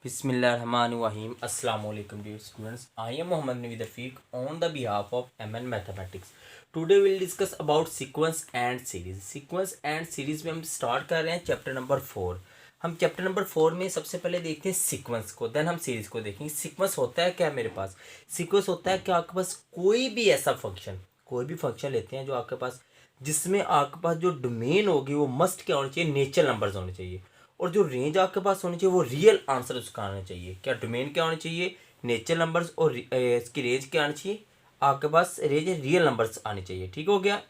Bismillahirrahmanirrahim. Assalamu alaikum dear students. I am Muhammad Naveed Rafiq on the behalf of MN Mathematics. Today we will discuss about sequence and series. Sequence and series में हम start कर रहे हैं chapter number 4. हम chapter number 4 में सबसे पहले देखते हैं सीक्वेंस को, देन हम सीरीज को देखेंगे. सीक्वेंस होता है क्या मेरे पास? सीक्वेंस होता है कि आपके पास कोई भी ऐसा फंक्शन, कोई भी फंक्शन लेते हैं जो आपके पास, जिसमें आपके पास जो डोमेन होगी वो मस्ट क्या होनी चाहिए, नेचुरल नंबर्स होने चाहिए. और जो रेंज आपके पास होनी चाहिए वो रियल आंसर उसका आना चाहिए. क्या डोमेन क्या होना चाहिए, नेचुरल नंबर्स, और इसकी रेंज क्या आनी चाहिए, आपके पास रेंज रियल नंबर्स आनी चाहिए. ठीक हो गया.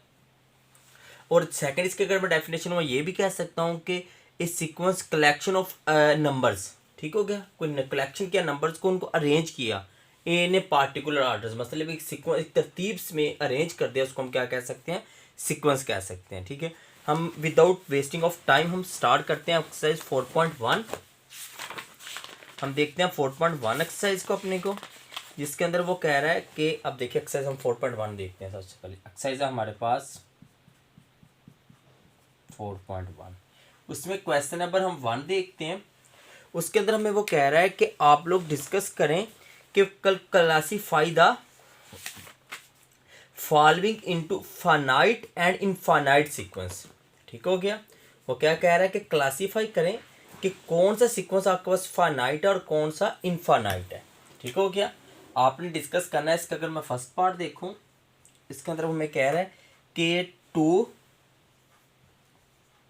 और सेकंड इसके अगर मैं डेफिनेशन में ये भी कह सकता हूँ कि इस सीक्वेंस कलेक्शन ऑफ नंबर्स. ठीक हो गया. कोई कलेक्शन किया नंबर्स को, उनको अरेंज किया इन ए पार्टिकुलर आर्डर्स, मतलब एक सीक्वेंस, एक तरतीब में अरेंज कर दिया, उसको हम क्या कह सकते हैं, सीक्वेंस कह सकते हैं. ठीक है. हम विदाउट वेस्टिंग ऑफ टाइम हम स्टार्ट करते हैं एक्सरसाइज 4.1. हम देखते हैं 4.1 एक्सरसाइज को अपने को, जिसके अंदर वो कह रहा है कि अब देखिए एक्सरसाइज हम 4.1 देखते हैं. सबसे पहले एक्सरसाइज है हमारे पास 4.1. उसमें क्वेश्चन नंबर हम 1 देखते हैं. उसके अंदर हमें वो कह रहा है कि आप लोग डिस्कस करें कि कल classify the following into finite and infinite sequence. ठीक हो गया. वो क्या कह रहा है कि क्लासीफाई करें कि कौन सा सीक्वेंस आपके पास फाइनाइट है और कौन सा इनफाइनाइट है. ठीक हो गया. आपने डिस्कस करना है इसका. अगर मैं फर्स्ट पार्ट देखूं, इसके अंदर हमें कह रहा है कि 2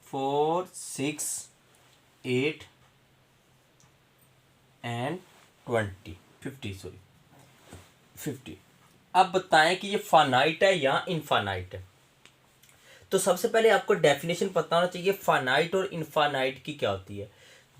4 6 8 एंड 50. अब बताएं कि ये फाइनाइट है या इनफाइनाइट है. तो सबसे पहले आपको डेफिनेशन पता होना चाहिए फाइनाइट और इनफाइनाइट की क्या होती है.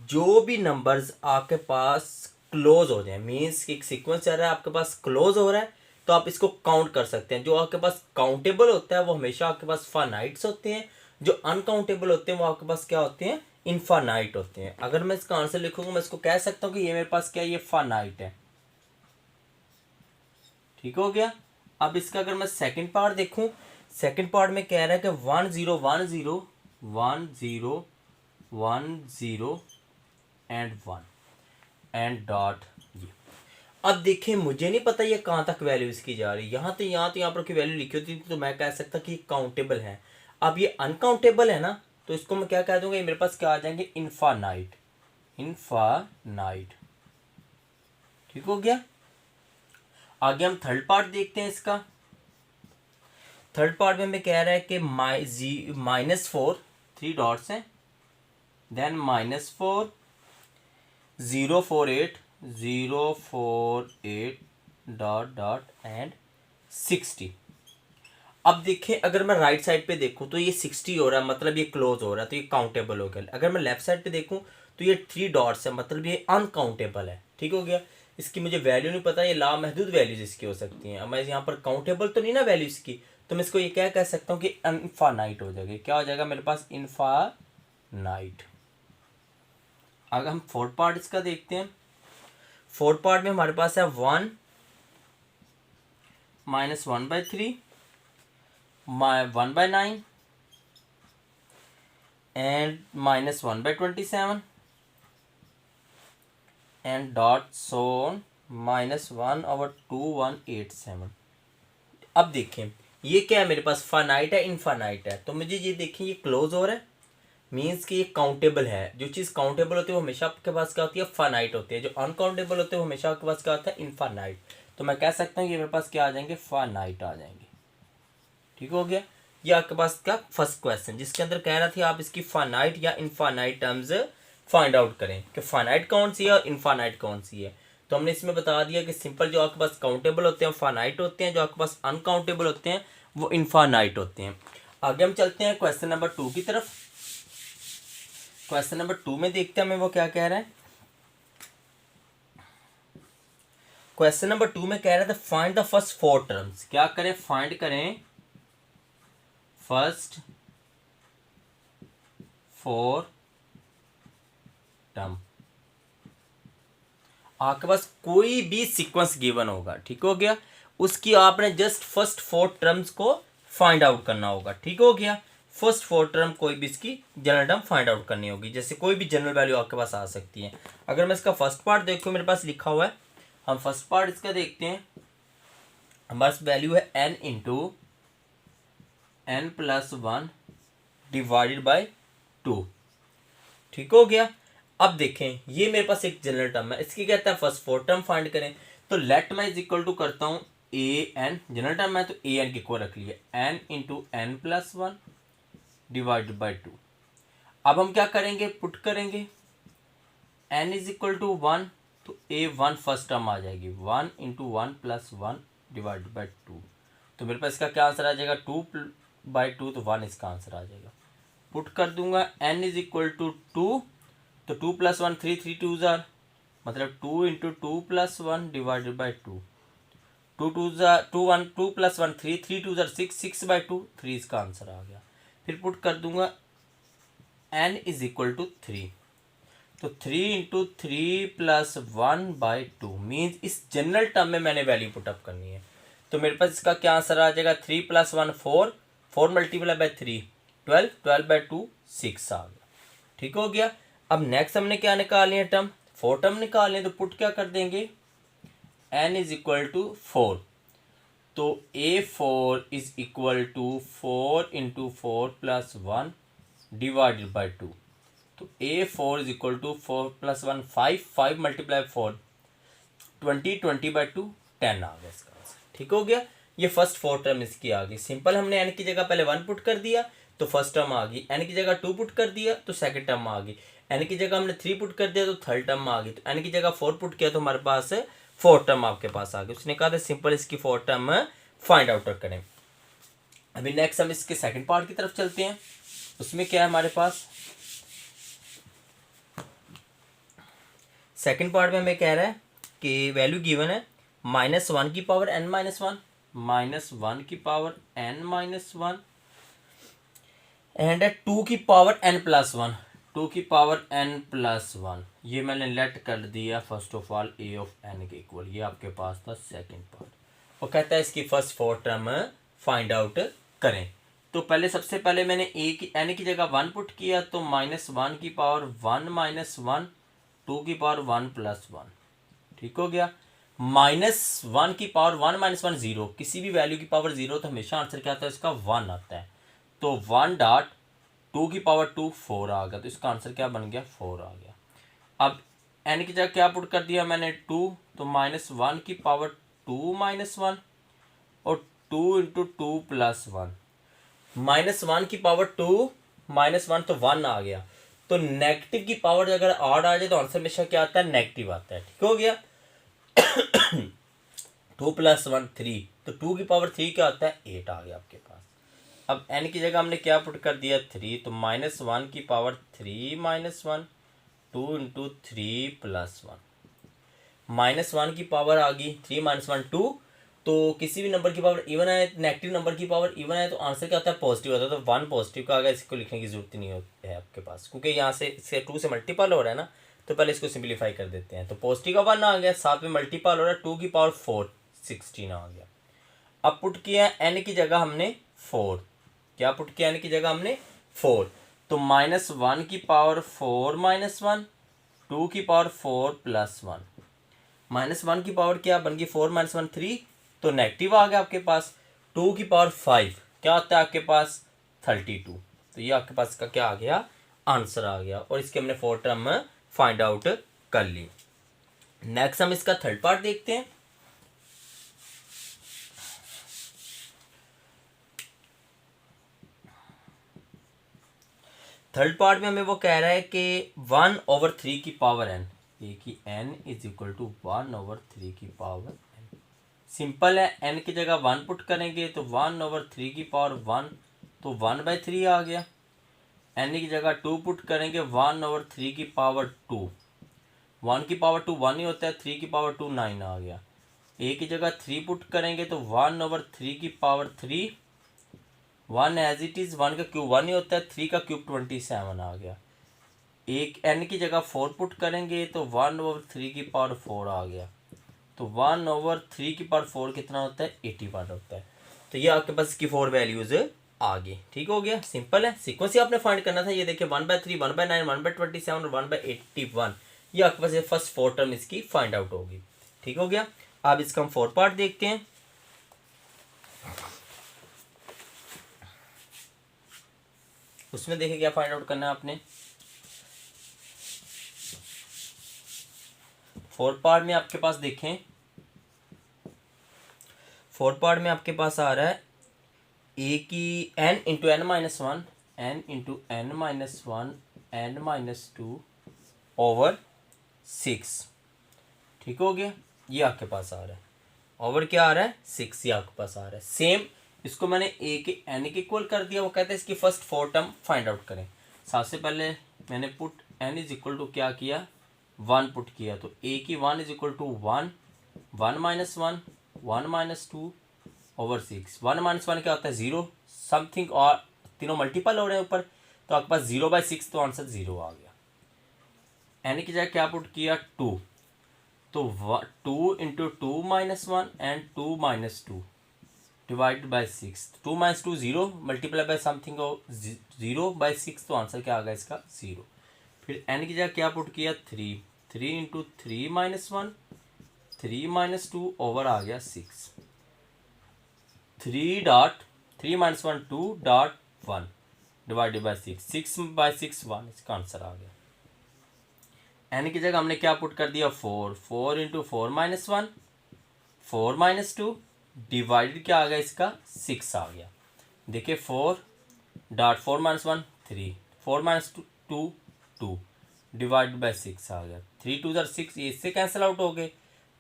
जो भी नंबर्स आपके पास क्लोज हो जाए, मीन्स कि एक सीक्वेंस चल रहा है आपके पास क्लोज हो रहा है, तो आप इसको काउंट कर सकते हैं. जो आपके पास काउंटेबल होता है वो हमेशा आपके पास फाइनाइट्स होते हैं. जो अनकाउंटेबल होते हैं वो आपके पास क्या होते हैं, इनफाइनाइट होते हैं. अगर मैं इसका आंसर लिखूंगा, मैं इसको कह सकता हूँ कि ये मेरे पास क्या है, ये फाइनाइट है. ठीक हो गया. अब इसका अगर मैं सेकंड पार्ट देखूं, सेकंड पार्ट में कह रहा है कि 1 0 1 0 एंड 1 एंड डॉट. ये अब देखें, मुझे नहीं पता ये कहाँ तक वैल्यू इसकी जा रही है. यहाँ तो यहाँ पर की वैल्यू लिखी होती थी तो मैं कह सकता कि काउंटेबल है. अब ये अनकाउंटेबल है ना, तो इसको मैं क्या कह दूंगा, ये मेरे पास क्या आ जाएंगे, इनफानाइट. इनफानाइट. ठीक हो गया. आगे हम थर्ड पार्ट देखते हैं इसका. थर्ड पार्ट में हमें कह रहा है कि -4 3 डॉट्स हैं, देन -4 048 डॉट डॉट एंड 60. अब देखिए, अगर मैं राइट साइड पे देखूं तो ये 60 हो रहा है, मतलब ये क्लोज हो रहा है, तो ये काउंटेबल हो गया. अगर मैं लेफ्ट साइड पे देखूं तो ये 3 डॉट्स है, मतलब ये अनकाउंटेबल है. ठीक हो गया. इसकी मुझे वैल्यू नहीं पता, ये लामहदूद वैल्यूज इसकी हो सकती हैं. अब मैं यहाँ पर काउंटेबल तो नहीं ना वैल्यू इसकी, तो मैं इसको ये क्या कह सकता हूँ कि इनफानाइट हो जाएगी. क्या हो जाएगा मेरे पास, इनफानाइट. अगर हम फोर्थ पार्ट इसका देखते हैं, फोर्थ पार्ट में हमारे पास है 1 -1/3 1/9 and -1/27 and dot so on -1/2187. अब देखें ये क्या है मेरे पास, फाइनाइट है इनफाइनाइट है. तो मुझे ये देखें, ये क्लोज हो रहा है, मीन्स कि ये काउंटेबल है. जो चीज़ काउंटेबल होती है वो हमेशा आपके पास क्या होती है, फाइनाइट होती है. जो अनकाउंटेबल होते हैं वो हमेशा आपके पास क्या होता है, इनफाइनाइट. तो मैं कह सकता हूँ ये मेरे पास क्या आ जाएंगे, फाइनाइट आ जाएंगे. ठीक हो गया. ये आपके पास का फर्स्ट क्वेश्चन, जिसके अंदर कह रहा था आप इसकी फाइनाइट या इनफाइनाइट टर्म्स फाइंड आउट करें कि फाइनाइट कौन सी है और इनफाइनाइट कौन सी है. तो हमने इसमें बता दिया कि सिंपल जो आपके पास काउंटेबल होते हैं फाइनाइट होते हैं, जो आपके पास अनकाउंटेबल होते हैं वो इनफाइनाइट होते हैं. आगे हम चलते हैं क्वेश्चन नंबर 2 की तरफ. क्वेश्चन नंबर 2 में देखते हैं हमें वो क्या कह रहा है. क्वेश्चन नंबर 2 में कह रहा था फाइंड द फर्स्ट 4 टर्म्स. क्या करें, फाइंड करें फर्स्ट 4 टर्म. आपके पास कोई भी सीक्वेंस गिवन होगा, ठीक हो गया, उसकी आपने जस्ट फर्स्ट 4 टर्म्स को फाइंड आउट करना होगा. ठीक हो गया. फर्स्ट फोर टर्म कोई भी इसकी जनरल टर्म फाइंड आउट करनी होगी। जैसे कोई भी जनरल वैल्यू आपके पास आ सकती है। अगर मैं इसका फर्स्ट पार्ट देखूँ, मेरे पास लिखा हुआ है, हम फर्स्ट पार्ट इसका देखते हैं। हमारे पास वैल्यू है n into n plus 1 divided by 2। ठीक हो गया। अब देखें, ये मेरे पास एक जनरल टर्म है, इसकी कहता है फर्स्ट फोर टर्म फाइंड करें। तो लेट मैं इज इक्वल टू करता हूँ ए एन, जनरल टर्म है तो ए एन के इक्वल रख लिया, n into n plus 1 divided by 2। अब हम क्या करेंगे, पुट करेंगे n इज इक्वल टू 1, तो ए वन फर्स्ट टर्म आ जाएगी, 1 इंटू 1 प्लस 1 डिवाइडेड बाई 2। तो मेरे पास इसका क्या आंसर आ जाएगा, 2/2, तो 1 इसका आंसर आ जाएगा। पुट कर दूंगा n इज इक्वल टू 2, तो 2 प्लस 1 3, 3 2 जार, मतलब 2 into 2 plus 1 divided by 2। 2 2 jar 2 1 2 plus 1 3, 3 2 jar 6, 6/2, 3 इसका आंसर आ गया। फिर पुट कर दूंगा n इज इक्वल टू 3, तो 3 इंटू 3 प्लस 1/2 मीन्स इस जनरल टर्म में मैंने वैल्यू पुटअप करनी है। तो मेरे पास इसका क्या आंसर आ जाएगा, 3 प्लस 1 4, 4 मल्टीप्लाई बाई 3 12, 12/2 6 आ गया। ठीक हो गया। अब नेक्स्ट हमने क्या निकालनी है, टर्म फोर टर्म निकालनी है। तो पुट क्या कर देंगे, n इज इक्वल टू 4, तो a4 is equal to 4 into 4 plus 1 divided by 2। तो a4 is equal to 4 plus 1 5, 5 multiply 4 20, 20/2 10 आ गया इसका आंसर। ठीक हो गया। ये फर्स्ट फोर टर्म इसकी आ गई। सिंपल, हमने n की जगह पहले 1 पुट कर दिया तो फर्स्ट टर्म आ गई, n की जगह 2 पुट कर दिया तो सेकंड टर्म आ गई, n की जगह हमने 3 पुट कर दिया तो थर्ड टर्म आ गई, तो n की जगह 4 पुट किया तो हमारे पास फोर्थ टर्म आपके पास आ गई। उसने कहा था सिंपल इसकी फोर्थ टर्म फाइंड आउट करें। अभी नेक्स्ट हम इसके सेकंड पार्ट की तरफ चलते हैं। उसमें क्या है हमारे पास, सेकंड पार्ट में हमें कह रहा है कि वैल्यू गिवन है -1 की पावर n माइनस 1, -1 की पावर n माइनस 1 एंड 2 की पावर n प्लस 1, 2 की पावर n प्लस 1। ये मैंने लेट कर दिया first of all a of n के इक्वल। ये आपके पास था सेकंड पार्ट। और कहता है इसकी first four term find out करें। तो पहले सबसे पहले मैंने a की n की जगह 1 पुट किया, तो -1 की पावर 1 माइनस 1, 2 की पावर 1 प्लस 1। ठीक हो गया। -1 की पावर 1 माइनस 1 0, किसी भी वैल्यू की पावर 0 तो हमेशा आंसर क्या आता है इसका 1 आता है। तो 1 डॉट 2 की पावर 2 4 आ गया, तो इसका आंसर क्या बन गया 4 आ गया। अब n की जगह क्या पुट कर दिया मैंने 2, तो -1 की पावर 2 माइनस 1 और 2 इंटू 2 प्लस 1। -1 की पावर 2 माइनस 1 तो 1 आ गया। तो नेगेटिव की पावर अगर ऑड आ जाए तो आंसर हमेशा क्या आता है नेगेटिव आता है। ठीक हो गया। 2 प्लस 1 3, तो 2 की पावर 3 क्या आता है 8 आ गया आपके पास। अब n की जगह हमने क्या पुट कर दिया 3, तो -1 की पावर 3 माइनस 1, 2 इंटू 3 प्लस 1। -1 की पावर आ गई 3 माइनस 1 2, तो किसी भी नंबर की पावर इवन आए, नेगेटिव नंबर की पावर इवन आए तो आंसर क्या होता है पॉजिटिव होता है। तो 1 पॉजिटिव का आ गया, इसको लिखने की जरूरत नहीं है आपके पास, क्योंकि यहाँ से इससे 2 से मल्टीपल हो रहा है ना, तो पहले इसको सिंप्लीफाई कर देते हैं। तो पॉजिटिव का 1 आ गया, साथ में मल्टीपल हो रहा है 2 की पावर 4 16 आ गया। अब पुट किया n की जगह हमने 4, क्या पुट किया n की जगह हमने 4, तो -1 की पावर 4 माइनस 1, 2 की पावर 4 प्लस 1। -1 की पावर क्या बन गई 4 माइनस 1 3, तो नेगेटिव आ गया आपके पास। 2 की पावर 5 क्या होता है आपके पास 32, तो ये आपके पास इसका क्या आ गया आंसर आ गया। और इसके हमने फोर टर्म फाइंड आउट कर ली। नेक्स्ट हम इसका थर्ड पार्ट देखते हैं। थर्ड पार्ट में हमें वो कह रहा है कि 1/3 की पावर n, ये कि n इज इक्वल टू 1/3 की पावर n। सिंपल है, n की जगह 1 पुट करेंगे तो 1/3 की पावर 1, तो 1/3 आ गया। n की जगह 2 पुट करेंगे 1/3 की पावर 2, 1 की पावर 2 1 ही होता है, 3 की पावर 2 9 आ गया। a की जगह 3 पुट करेंगे तो 1/3 की पावर 3, 1 एज इट इज़, 1 का क्यूब 1 ही होता है, 3 का क्यूब 27 आ गया। एक n की जगह 4 पुट करेंगे तो 1/3 की पावर 4 आ गया। तो 1/3 की पावर 4 कितना होता है 81 होता है। तो ये आपके पास इसकी 4 वैल्यूज़ आगे। ठीक हो गया, सिंपल है। सीक्वेंस ही आपने फाइंड करना था। ये देखिए 1/3, 1/9, 1/27 और 1/81, ये आपके पास फर्स्ट 4 टर्म इसकी फाइंड आउट होगी। ठीक हो गया। अब इसका हम 4 पार्ट देखते हैं। उसमें देखिए क्या फाइंड आउट करना है आपने। 4 पार्ट में आपके पास देखें, 4 पार्ट में आपके पास आ रहा है ए की n into n minus one, n into n minus one, n minus two over 6। ठीक हो गया, ये आपके पास आ रहा है। ओवर क्या आ रहा है, 6, ये आपके पास आ रहा है। सेम इसको मैंने ए के एन के इक्वल कर दिया। वो कहते हैं इसकी फर्स्ट 4 टर्म फाइंड आउट करें। सबसे पहले मैंने put n is equal to क्या किया, 1 पुट किया। तो ए की 1 is equal to 1, 1 minus 1, 1 minus 2 over 6। 1 minus 1 क्या होता है, 0 समथिंग, और तीनों मल्टीपल हो रहे हैं ऊपर, तो आपके पास 0/6, तो आंसर 0 आ गया। एन की जगह क्या पुट किया, 2, तो 2 into 2 minus 1 and 2 minus 2 divide by 6। 2 minus 2 0, multiply by something 0/6, तो आंसर क्या आ गया इसका, 0। फिर n की जगह क्या पुट किया, 3, 3 इंटू 3 माइनस 1, 3 माइनस 2 ओवर आ गया 6। 3 माइनस 1 2 डॉट 1 डिवाइडेड बाई 6, 6/6 1, इसका आंसर आ गया। n की जगह हमने क्या पुट कर दिया, 4, 4 इंटू 4 माइनस 1, 4 माइनस 2 डिवाइडेड क्या आ गया इसका, 6 आ गया। देखिए 4 dot 4 minus 1 3, 4 minus 2 2 divide by 6 आ गया। 3 2 6, ये इससे कैंसिल आउट हो गए,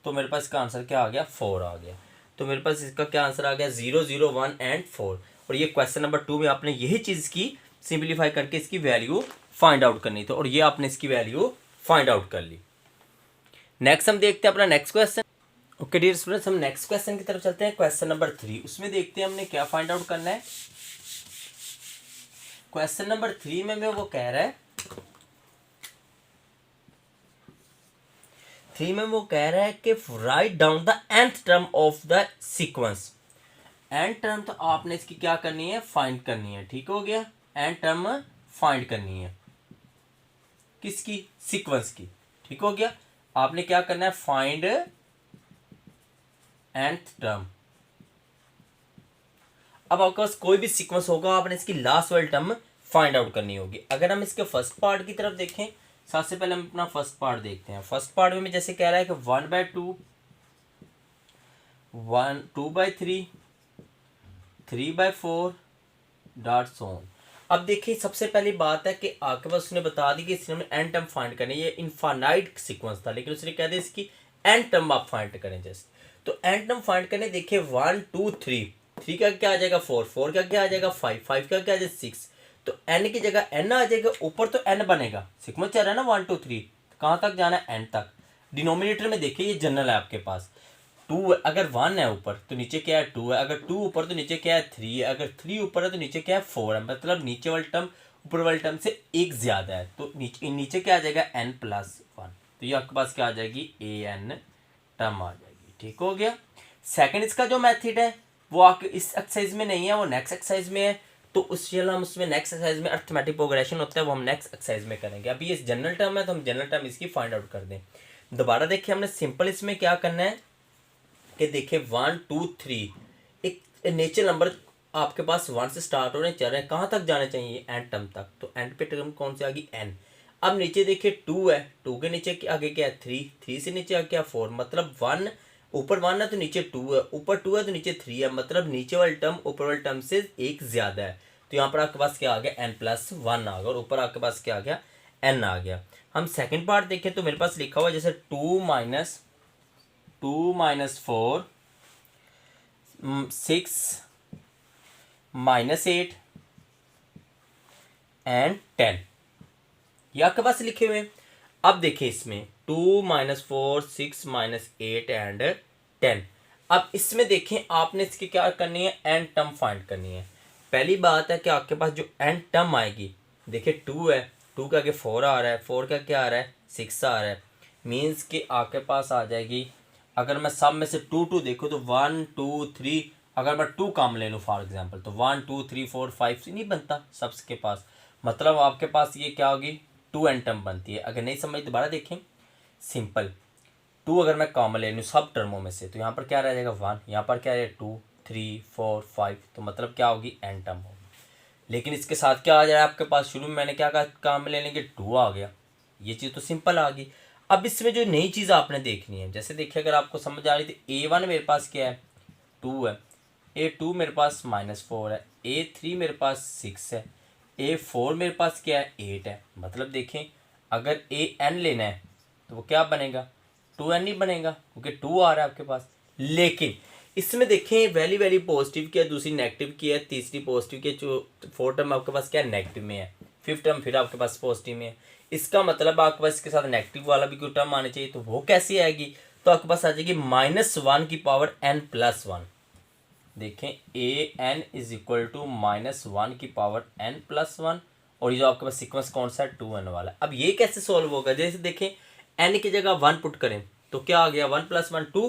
तो मेरे पास इसका आंसर क्या आ गया, 4 आ गया। तो मेरे पास इसका क्या आंसर आ गया, 0 0 1 एंड 4। और ये क्वेश्चन नंबर 2 में आपने यही चीज़ की, सिंप्लीफाई करके इसकी वैल्यू फाइंड आउट करनी थी, और ये आपने इसकी वैल्यू फाइंड आउट कर ली। नेक्स्ट हम देखते हैं अपना next question. Okay dear students, हम नेक्स्ट क्वेश्चन की तरफ चलते हैं, क्वेश्चन नंबर 3। उसमें देखते हैं हमने क्या फाइंड आउट करना है। क्वेश्चन नंबर 3 में वो कह रहा है, 3 में वो कह रहा है कि write down the nth term of the sequence. n term तो आपने इसकी क्या करनी है, फाइंड करनी है। ठीक हो गया, n टर्म फाइंड करनी है, किसकी, सीक्वेंस की। ठीक हो गया, आपने क्या करना है, फाइंड nth टर्म। अब आपके पास कोई भी सीक्वेंस होगा, आपने इसकी लास्ट वाली टर्म फाइंड आउट करनी होगी। अगर हम इसके फर्स्ट पार्ट की तरफ देखें, सबसे पहले हम अपना फर्स्ट पार्ट देखते हैं। फर्स्ट पार्ट में जैसे कह रहा है कि 1/2, 2/3, 3/4 डॉट सो ऑन। अब देखिए सबसे पहली बात है कि आपके पास उसने बता दी कि इसने एन टर्म फाइंड करनी है। ये इनफाइनाइट सीक्वेंस था, लेकिन उसने कह दिया इसकी एन टर्म आप फाइंड करें जस्ट। तो एन टर्म फाइंड करने, देखिए 1 2 3, 3 का क्या आ जाएगा 4, 4 का क्या आ जाएगा 5, 5 का क्या आ जाएगा 6। तो एन की जगह एन आ जाएगा, ऊपर तो एन बनेगा, सीक्वेंस चल रहा है ना 1 2 3, कहाँ तक जाना है, एन तक। डिनोमिनेटर में देखिए ये जनरल है आपके पास, 2 अगर 1 है ऊपर तो नीचे क्या है 2 है, अगर 2 ऊपर तो नीचे क्या है 3 है, अगर 3 ऊपर है तो नीचे क्या है 4 है। मतलब नीचे वाली टर्म ऊपर वाली टर्म से एक ज्यादा है, तो नीचे क्या आ जाएगा n+1। तो ये आपके पास क्या आ जाएगी, an टर्म आ जाएगी। ठीक हो गया। सेकंड इसका जो मेथड है वो आपके इस एक्सरसाइज में नहीं है, वो नेक्स्ट एक्सरसाइज में है। तो हम उसमें नेक्स्ट एक्सरसाइज में अर्थमेटिक प्रोग्रेशन होता है, वो हम नेक्स्ट एक्सरसाइज में करेंगे। अभी ये जनरल टर्म है तो हम जनरल टर्म इसकी फाइंड आउट कर दें। दोबारा देखिए हमने सिंपल इसमें क्या करना है कि देखिए 1 2 3 एक नेचुरल नंबर आपके पास 1 से स्टार्ट हो रहे हैं, चल रहे हैं, कहाँ तक जाने चाहिए, एंड टर्म तक। तो एंड पे टर्म कौन सी आ गई, n। अब नीचे देखिए 2 है, 2 के नीचे आगे क्या है 3, 3 से नीचे आगे क्या 4, मतलब 1 ऊपर 1 है तो नीचे 2 है, ऊपर 2 है तो नीचे 3 है, मतलब नीचे वाली टर्म ऊपर वाली टर्म से एक ज्यादा है। तो यहाँ पर आपके पास क्या आ गया, n+1 आ गया, और ऊपर आपके पास क्या आ गया, n आ गया। हम सेकेंड पार्ट देखें तो मेरे पास लिखा हुआ जैसे 2 माइनस 4, 6 -8 एंड 10, ये आपके पास लिखे हुए हैं। अब देखिए इसमें 2 -4 6 -8 एंड 10। अब इसमें देखें आपने इसकी क्या करनी है, एन टर्म फाइंड करनी है। पहली बात है कि आपके पास जो एन टर्म आएगी, देखिए 2 है, 2 का आगे 4 आ रहा है, 4 का क्या आ रहा है 6 आ रहा है, मीन्स कि आपके पास आ जाएगी, अगर मैं सब में से 2 2 देखूँ तो 1 2 3 अगर मैं 2 कॉमन ले लूँ फॉर एग्जांपल, तो 1 2 3 4 5 से नहीं बनता सबके पास, मतलब आपके पास ये क्या होगी 2 n टर्म बनती है। अगर नहीं समझ दोबारा देखें, सिंपल 2 अगर मैं कॉमन ले लूँ सब टर्मों में से, तो यहाँ पर क्या रह जाएगा 1, यहाँ पर क्या है 2 3 4 5, तो मतलब क्या होगी n टर्म होगी। लेकिन इसके साथ क्या आ जाए आपके पास, शुरू में मैंने क्या कहा कॉमन ले लेंगे 2 आ गया, ये चीज़ तो सिंपल आ गई। अब इसमें जो नई चीज़ आपने देखनी है, जैसे देखिए अगर आपको समझ आ रही थी A1 मेरे पास क्या है 2 है, A2 मेरे पास -4 है, A3 मेरे पास 6 है, A4 मेरे पास क्या है 8 है। मतलब देखें अगर AN लेना है तो वो क्या बनेगा 2n ही बनेगा, क्योंकि 2 आ रहा है आपके पास। लेकिन इसमें देखें वैल्यू वैल्यू पॉजिटिव की है, दूसरी नेगेटिव की है, तीसरी पॉजिटिव की है, जो 4 टर्म आपके पास क्या है नेगेटिव में है, 5th टर्म फिर आपके पास पॉजिटिव में है। इसका मतलब आपके पास इसके साथ नेगेटिव वाला भी कोई टर्म आनी चाहिए, तो वो कैसी आएगी, तो आपके पास आ जाएगी -1 की पावर n+1। देखें an इज इक्वल टू -1 की पावर n+1, और ये जो आपके पास सीक्वेंस कौन सा है 2n वाला। अब ये कैसे सॉल्व होगा, जैसे देखें n की जगह 1 पुट करें तो क्या आ गया 1 + 1 2,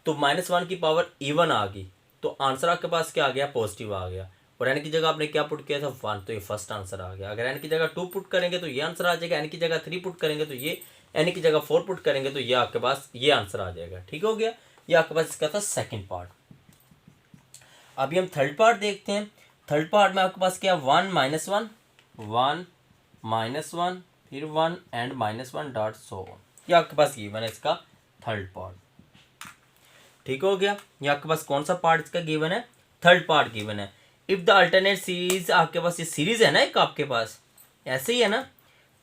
तो -1 की पावर even आ गई, तो आंसर आपके पास क्या आ गया पॉजिटिव आ गया। और n की जगह आपने क्या पुट किया था 1, तो ये फर्स्ट आंसर आ गया। अगर n की जगह 2 पुट करेंगे तो ये आंसर आ जाएगा, n की जगह 3 पुट करेंगे तो ये, n की जगह 4 पुट करेंगे तो ये आपके पास ये आंसर आ जाएगा। ठीक हो गया, ये आपके पास इसका था सेकेंड पार्ट। अभी हम थर्ड पार्ट देखते हैं। थर्ड पार्ट में आपके पास क्या 1 -1 1 -1 फिर 1 एंड -1 डॉट सो ऑन, ये आपके पास गिवन है इसका थर्ड पार्ट। ठीक हो गया, ये आपके पास कौन सा पार्ट इसका गिवन है, थर्ड पार्ट गिवन है। इफ द अल्टरनेट सीरीज, आपके पास ये सीरीज है ना एक आपके पास ऐसे ही है ना,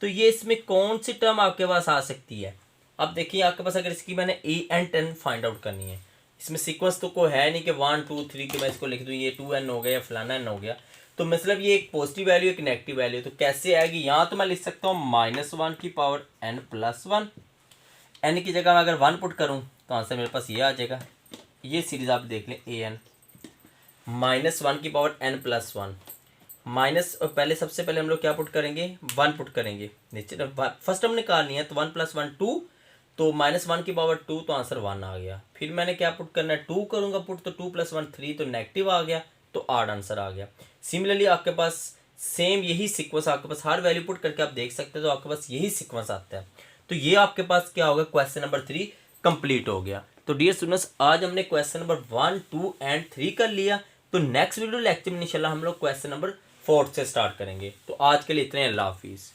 तो ये इसमें कौन सी टर्म आपके पास आ सकती है। अब देखिए आपके पास अगर इसकी मैंने an10 फाइंड आउट करनी है, इसमें सीक्वेंस तो कोई है नहीं कि 1 2 3 के मैं इसको लिख दूँ ये 2n हो गया या फलाना n हो गया, तो मतलब ये एक पॉजिटिव वैल्यू एक नेगेटिव वैल्यू, तो कैसे आएगी, यहाँ तो मैं लिख सकता हूँ -1 की पावर n+1, n की जगह मैं अगर 1 पुट करूँ तो आंसर मेरे पास ये आ जाएगा। ये सीरीज आप देख लें an -1 की पावर n+1 माइनस, पहले सबसे पहले हम लोग क्या पुट करेंगे 1 पुट करेंगे नीचे, फर्स्ट हमने निकालनी है तो 1 + 1 2, तो -1 की पावर 2, तो आंसर 1 आ गया। फिर मैंने क्या पुट करना है 2 करूंगा पुट, तो 2 + 1 3, तो नेगेटिव आ गया, तो आड आंसर आ गया। सिमिलरली आपके पास सेम यही सीक्वेंस आपके पास हर वैल्यू पुट करके आप देख सकते हो, तो आपके पास यही सीक्वेंस आता है। तो ये आपके पास क्या होगा क्वेश्चन नंबर 3 कंप्लीट हो गया। तो डियर स्टूडेंट्स आज हमने क्वेश्चन नंबर 1 2 एंड 3 कर लिया। तो नेक्स्ट वीडियो लेक्चर में इंशाल्लाह हम लोग क्वेश्चन नंबर 4 से स्टार्ट करेंगे। तो आज के लिए इतने, अल्लाह हाफिज़।